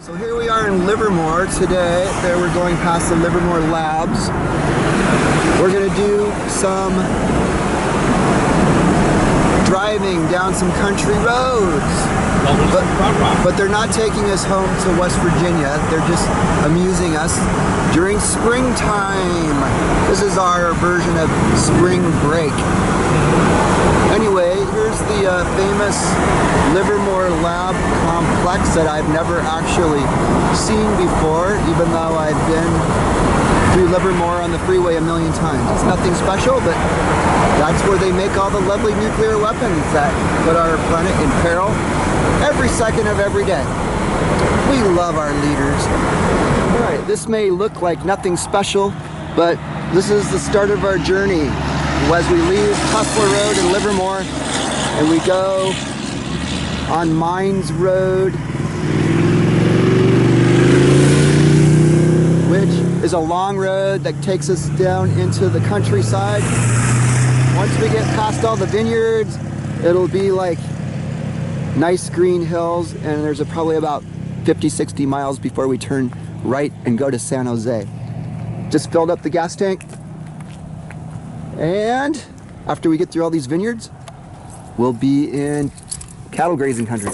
So here we are in Livermore today. There we're going past the Livermore Labs. We're going to do some driving down some country roads. But they're not taking us home to West Virginia. They're just amusing us during springtime. This is our version of spring break. Anyway, here's the famous Livermore Lab complex that I've never actually seen before, even though I've been through Livermore on the freeway a million times. It's nothing special, but that's where they make all the lovely nuclear weapons that put our planet in peril every second of every day. We love our leaders. Alright, this may look like nothing special, but this is the start of our journey as we leave Tussler Road in Livermore and we go on Mines Road, which is a long road that takes us down into the countryside. Once we get past all the vineyards, it'll be like nice green hills, and there's probably about 50-60 miles before we turn right and go to San Jose. Just filled up the gas tank, and after we get through all these vineyards, we'll be in cattle grazing country.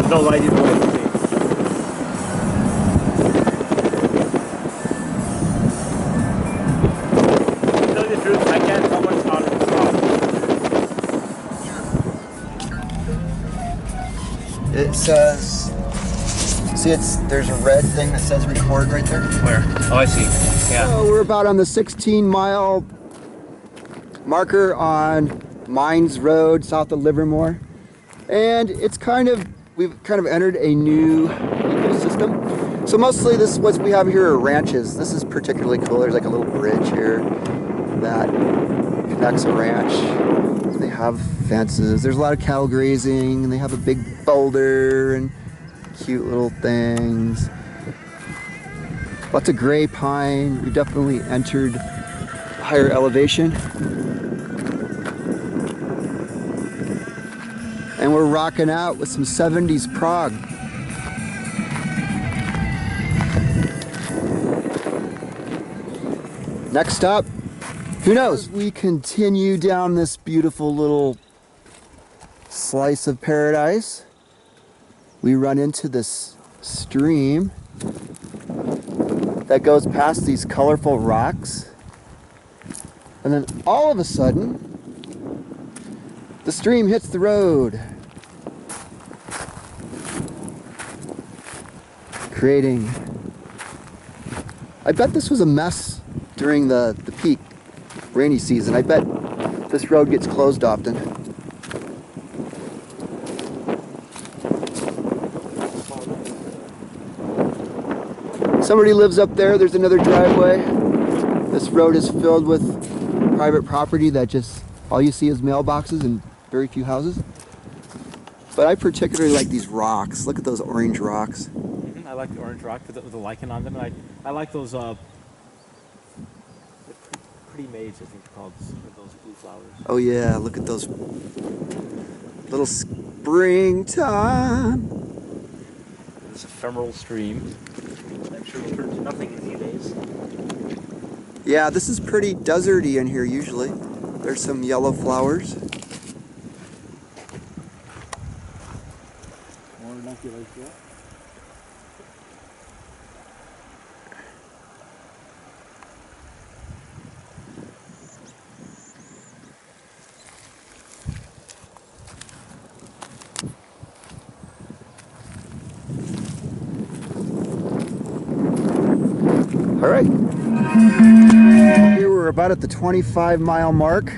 No light either way for me. To tell you the truth, I can't tell what's on and It says, see, there's a red thing that says record right there. Where? Oh, I see. Yeah. So we're about on the 16-mile marker on Mines Road south of Livermore, and we've kind of entered a new ecosystem. So mostly what we have here are ranches. This is particularly cool. There's like a little bridge here that connects a ranch. They have fences. There's a lot of cattle grazing, and they have a big boulder and cute little things. Lots of gray pine. We've definitely entered higher elevation. And we're rocking out with some 70s prog. Next up, who knows? We continue down this beautiful little slice of paradise. We run into this stream that goes past these colorful rocks. And then all of a sudden, the stream hits the road, creating, I bet this was a mess during the peak rainy season. I bet this road gets closed often. Somebody lives up there. There's another driveway. This road is filled with private property that just, all you see is mailboxes and very few houses. But I particularly like these rocks. Look at those orange rocks. I like the orange rock with the lichen on them. And I like those pretty maize, I think they're called, those blue flowers. Oh yeah, look at those little springtime. This ephemeral stream. I'm sure will turn to nothing in a few days. Yeah, this is pretty deserty in here usually. There's some yellow flowers. More inoculate that. All right. Here we're about at the 25-mile mark.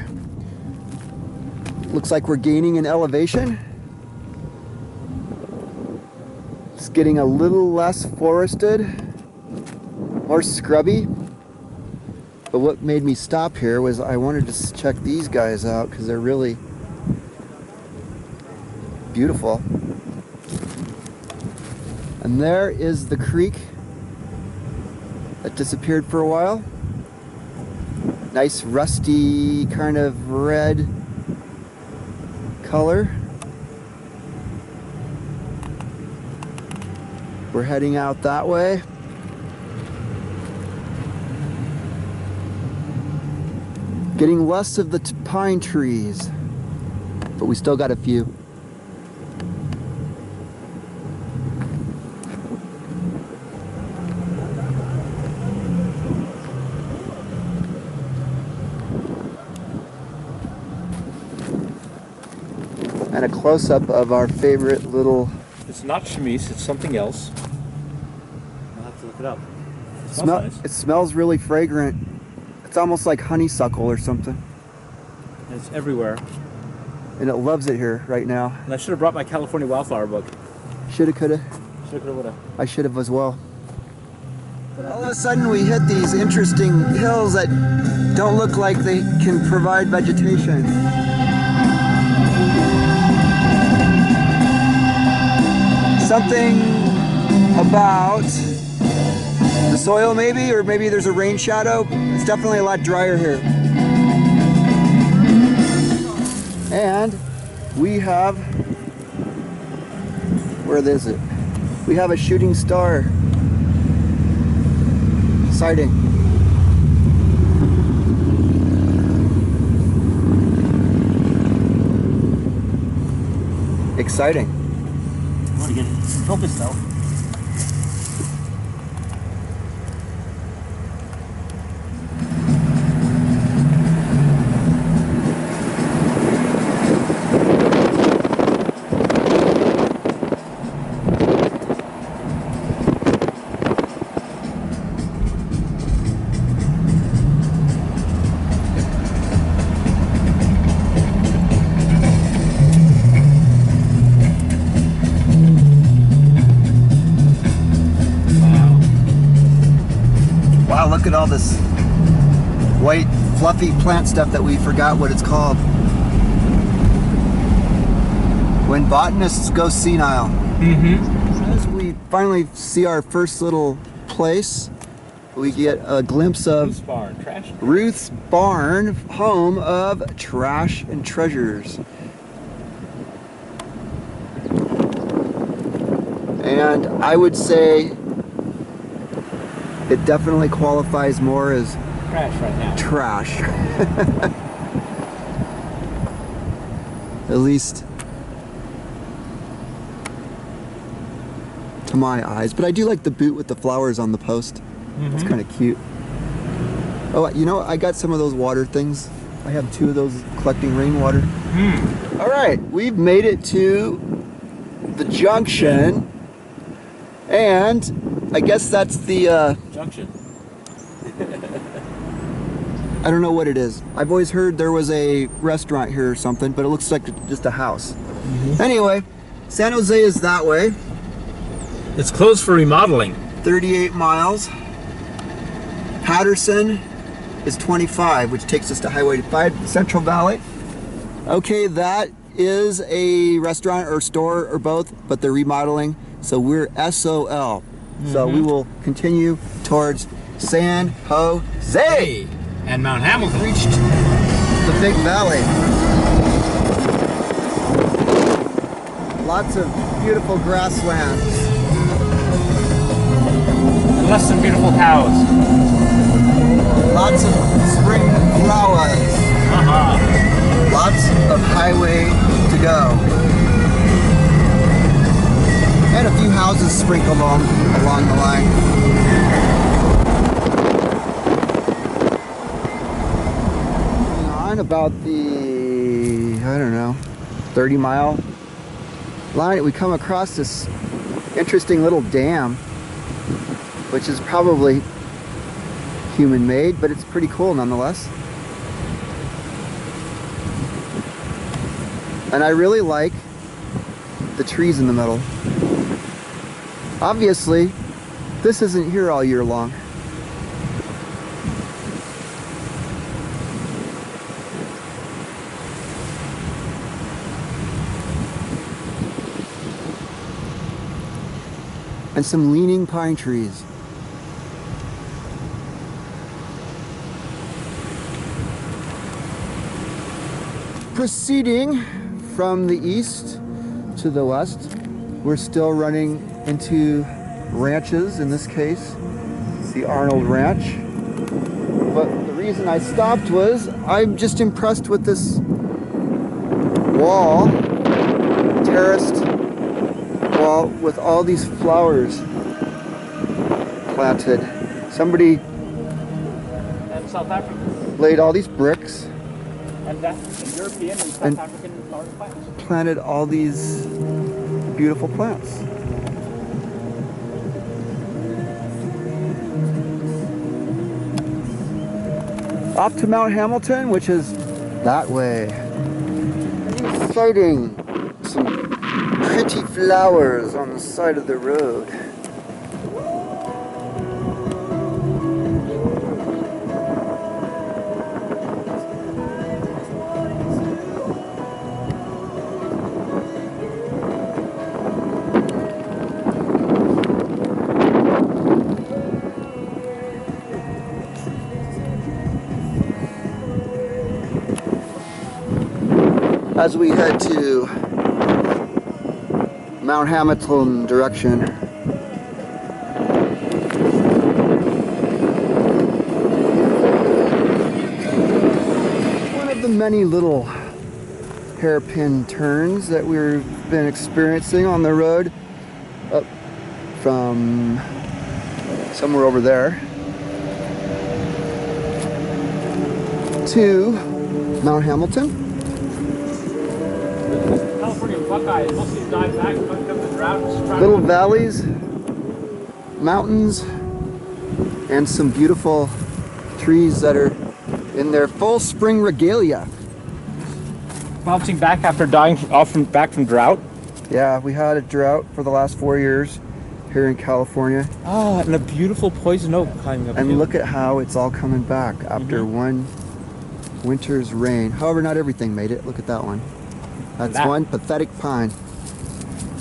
Looks like we're gaining in elevation. It's getting a little less forested, more scrubby. But what made me stop here was I wanted to check these guys out because they're really beautiful. And there is the creek that disappeared for a while. Nice rusty kind of red color. We're heading out that way. Getting less of the pine trees, but we still got a few. And a close-up of our favorite little... It's not chemise, it's something else. I'll have to look it up. It smells nice. It smells really fragrant. It's almost like honeysuckle or something. And it's everywhere. And it loves it here right now. And I should have brought my California wildflower book. Shoulda, coulda. Shoulda, coulda, woulda. I should have as well. All of a sudden we hit these interesting hills that don't look like they can provide vegetation. Something about the soil maybe, or maybe there's a rain shadow. It's definitely a lot drier here. And we have, where is it? We have a shooting star sighting. Exciting. I want to get focused though. Look at all this white fluffy plant stuff that we forgot what it's called. When botanists go senile. As we finally see our first little place, we get a glimpse of Ruth's barn, trash. Ruth's barn, home of trash and treasures. And I would say it definitely qualifies more as Trash right now. trash. At least to my eyes. But I do like the boot with the flowers on the post. It's kind of cute. Oh, you know, I got some of those water things. I have 2 of those collecting rainwater. All right, we've made it to the junction. And I guess that's the Junction. I don't know what it is. I've always heard there was a restaurant here or something, but it looks like just a house. Anyway, San Jose is that way. It's closed for remodeling. 38 miles. Patterson is 25, which takes us to Highway 5, Central Valley. Okay, that is a restaurant or store or both, but they're remodeling, so we're SOL. So we will continue towards San Jose. And Mount Hamilton. Reached the big valley. Lots of beautiful grasslands. And less than beautiful cows. Lots of spring flowers. Lots of highway to go. And a few houses sprinkled along the line. On about the, I don't know, 30-mile line, we come across this interesting little dam, which is probably human-made, but it's pretty cool nonetheless. And I really like the trees in the middle. Obviously, this isn't here all year long. And some leaning pine trees. Proceeding from the east to the west, we're still running into ranches, in this case, the Arnold Ranch. But the reason I stopped was I'm just impressed with this wall, terraced wall with all these flowers planted. Somebody And South African. laid all these bricks And that's European and South African flower plants. planted all these beautiful plants. Off to Mount Hamilton, which is that way. Exciting. Some pretty flowers on the side of the road. As we head to Mount Hamilton direction. One of the many little hairpin turns that we've been experiencing on the road up from somewhere over there to Mount Hamilton. Buckeyes mostly die back from the drought. Little valleys, mountains, and some beautiful trees that are in their full spring regalia. Bouncing back after dying back from drought. Yeah, we had a drought for the last 4 years here in California. Oh, and a beautiful poison oak climbing up. And look at how it's all coming back after one winter's rain. However, not everything made it. Look at that one. That's one pathetic pine.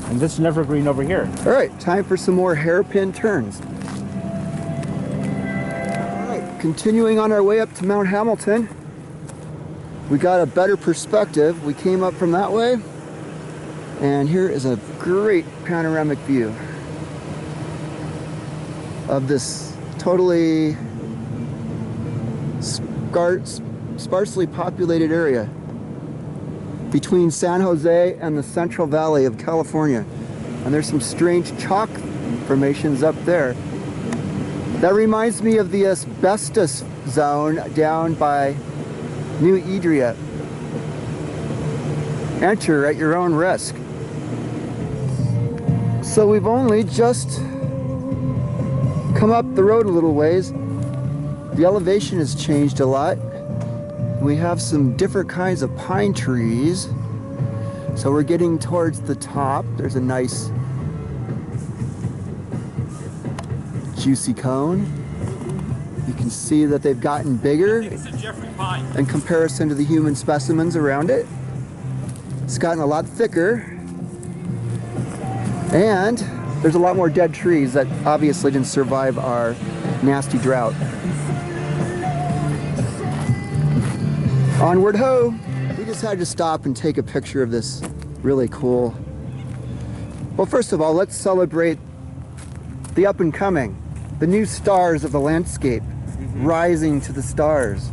And this is evergreen over here. All right, time for some more hairpin turns. All right, continuing on our way up to Mount Hamilton. We got a better perspective. We came up from that way, and here is a great panoramic view of this totally sparsely populated area between San Jose and the Central Valley of California. And there's some strange chalk formations up there. That reminds me of the asbestos zone down by New Idria. Enter at your own risk. So we've only just come up the road a little ways. The elevation has changed a lot. We have some different kinds of pine trees. So we're getting towards the top. There's a nice juicy cone. You can see that they've gotten bigger in comparison to the human specimens around it. It's gotten a lot thicker. And there's a lot more dead trees that obviously didn't survive our nasty drought. Onward ho! We decided to stop and take a picture of this really cool. Well, first of all, let's celebrate the up and coming, the new stars of the landscape, rising to the stars.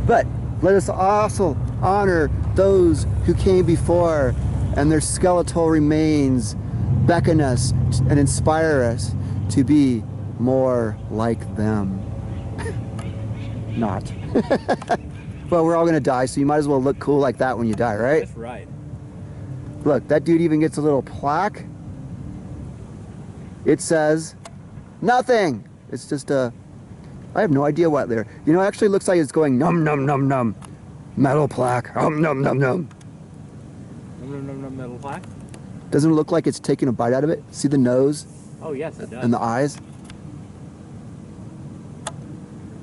But let us also honor those who came before, and their skeletal remains beckon us and inspire us to be more like them. Not. Well, we're all gonna die, so you might as well look cool like that when you die, right? That's right. Look, that dude even gets a little plaque. It says nothing. It's just a I have no idea what they're. You know, it actually looks like it's going num num num num. Metal plaque. Num num num num. Metal plaque? Doesn't it look like it's taking a bite out of it? See the nose? Oh yes, it does. And the eyes?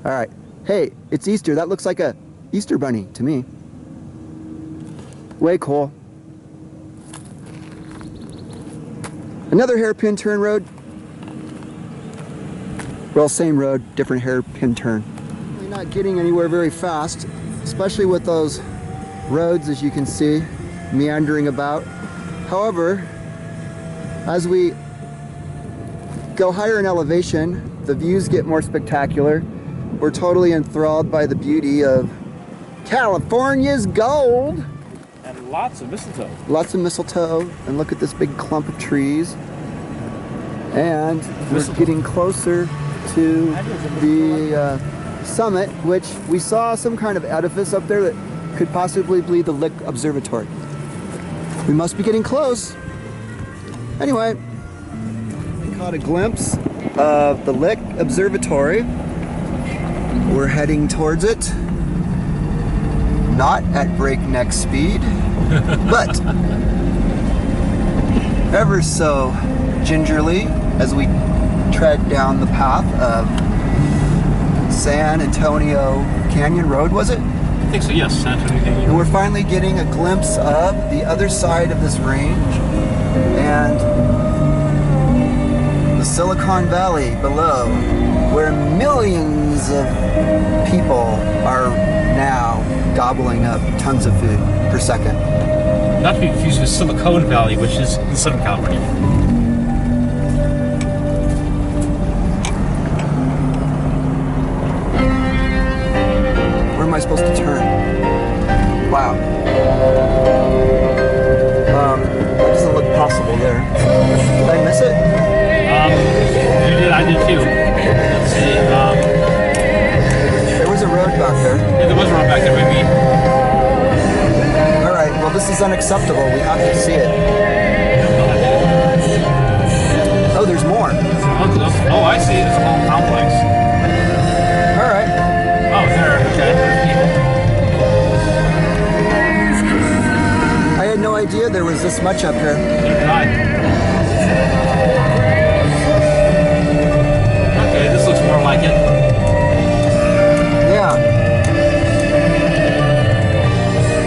All right. Hey, it's Easter. That looks like a Easter bunny to me. Way cool. Another hairpin turn road. Well, same road, different hairpin turn. Really not getting anywhere very fast, especially with those roads, as you can see, meandering about. However, as we go higher in elevation, the views get more spectacular. We're totally enthralled by the beauty of California's gold. And lots of mistletoe. Lots of mistletoe, and look at this big clump of trees. And we're getting closer to the summit, which we saw some kind of edifice up there that could possibly be the Lick Observatory. We must be getting close. Anyway, we caught a glimpse of the Lick Observatory. We're heading towards it. Not at breakneck speed, but ever so gingerly as we tread down the path of San Antonio Canyon Road, was it? I think so, yes, San Antonio Canyon. And we're finally getting a glimpse of the other side of this range and the Silicon Valley below, where millions of people are now gobbling up tons of food per second. Not to be confused with Silicon Valley, which is in Southern California. Where am I supposed to turn? Wow. That doesn't look possible there. Did I miss it? You did, I did too. Let's see. There was a road back there. Yeah, there was a road back there, maybe. Alright, well this is unacceptable. We have to see it. Oh, there's more. Oh, I see. It's a whole complex. Alright. Oh, there. Okay. There's people. I had no idea there was this much up here. Neither did I. Okay, this looks more like it. Yeah.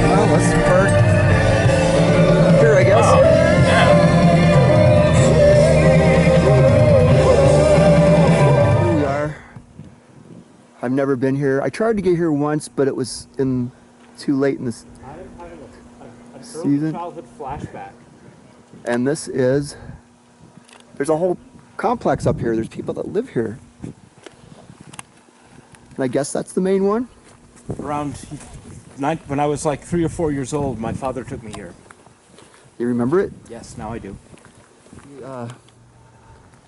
Well, let's park here, I guess. Oh, yeah. Here we are. I've never been here. I tried to get here once, but it was too late in this I'm having a season. childhood flashback. And this is, there's a whole complex up here. There's people that live here. And I guess that's the main one. When I was like 3 or 4 years old, my father took me here. You remember it? Yes, now I do.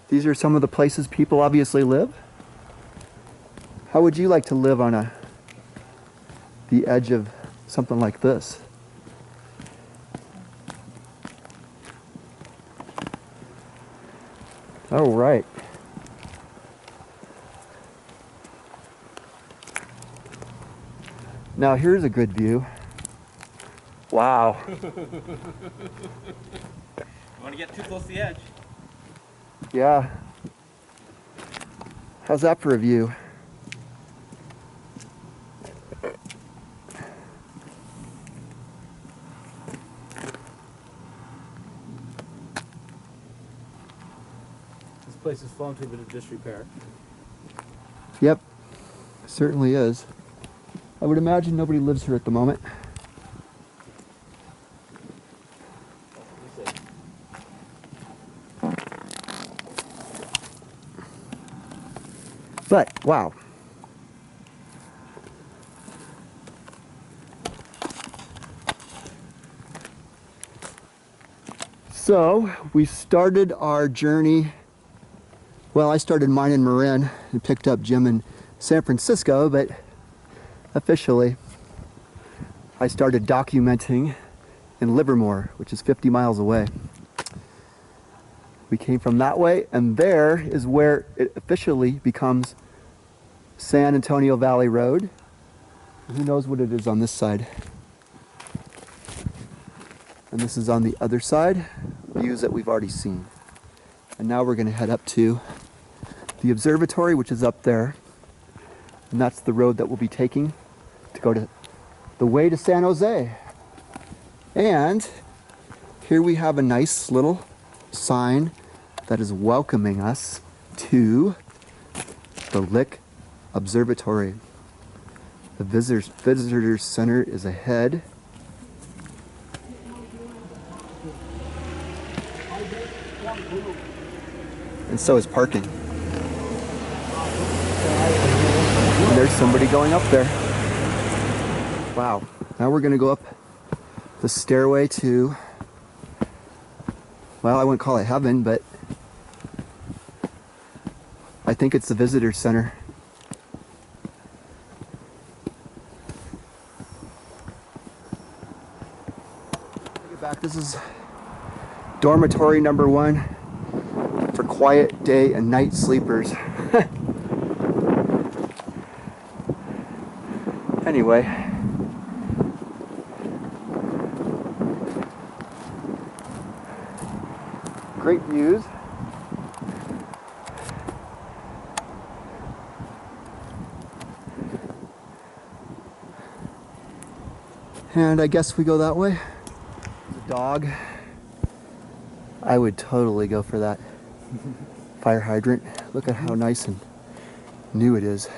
These are some of the places people obviously live. How would you like to live on the edge of something like this? Oh, right. Now here's a good view. Wow. Want to get too close to the edge? Yeah. How's that for a view? This place has fallen to a bit of disrepair. Yep, certainly is. I would imagine nobody lives here at the moment. But, wow. So, we started our journey, well, I started mine in Marin and picked up Jim in San Francisco, but officially, I started documenting in Livermore, which is 50 miles away. We came from that way, and there is where it officially becomes San Antonio Valley Road. Who knows what it is on this side? And this is on the other side, views that we've already seen. And now we're going to head up to the observatory, which is up there. And that's the road that we'll be taking to go to the way to San Jose. And here we have a nice little sign that is welcoming us to the Lick Observatory. The Visitors Center is ahead. And so is parking. And there's somebody going up there. Wow. Now we're going to go up the stairway to, well, I wouldn't call it heaven, but I think it's the Visitor Center. Get back. This is dormitory number 1 for quiet day and night sleepers. Anyway, great views. And I guess we go that way. There's a dog. I would totally go for that fire hydrant. Look at how nice and new it is.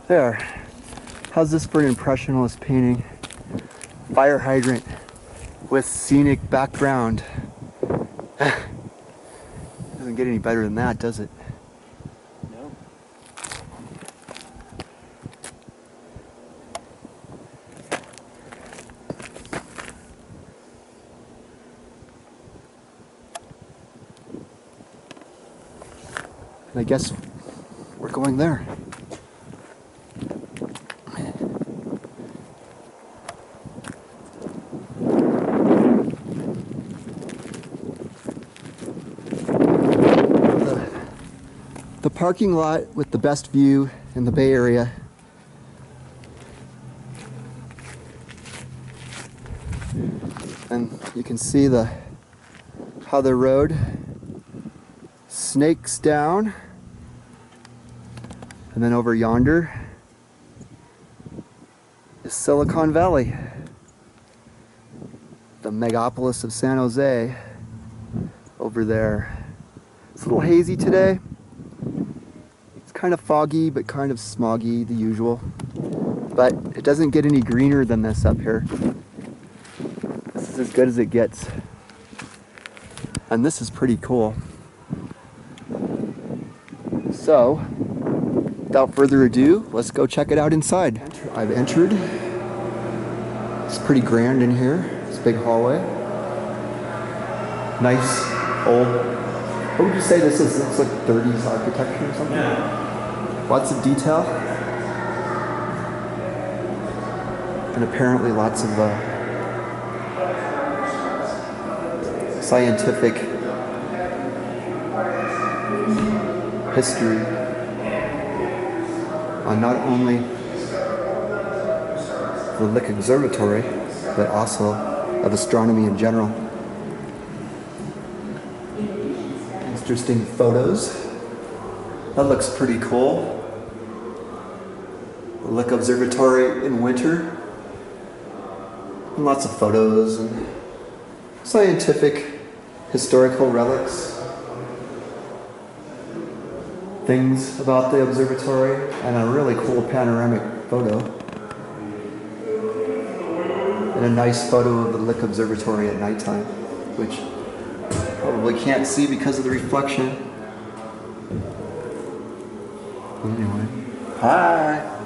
There. How's this for an impressionist painting? Fire hydrant with scenic background. Doesn't get any better than that, does it? No. And I guess we're going there. The parking lot with the best view in the Bay Area. And you can see how the road snakes down. And then over yonder is Silicon Valley, the megapolis of San Jose over there. It's a little hazy today. It's kind of foggy, but kind of smoggy, the usual. But it doesn't get any greener than this up here. This is as good as it gets. And this is pretty cool. So, without further ado, let's go check it out inside. I've entered. It's pretty grand in here. It's a big hallway. Nice old, what would you say this is? It looks like 30s architecture or something? Yeah. Lots of detail. And apparently lots of scientific history on not only the Lick Observatory, but also of astronomy in general. Interesting photos. That looks pretty cool. The Lick Observatory in winter. And lots of photos and scientific, historical relics. Things about the observatory, and a really cool panoramic photo. And a nice photo of the Lick Observatory at nighttime, which probably can't see because of the reflection. Anyway, hi!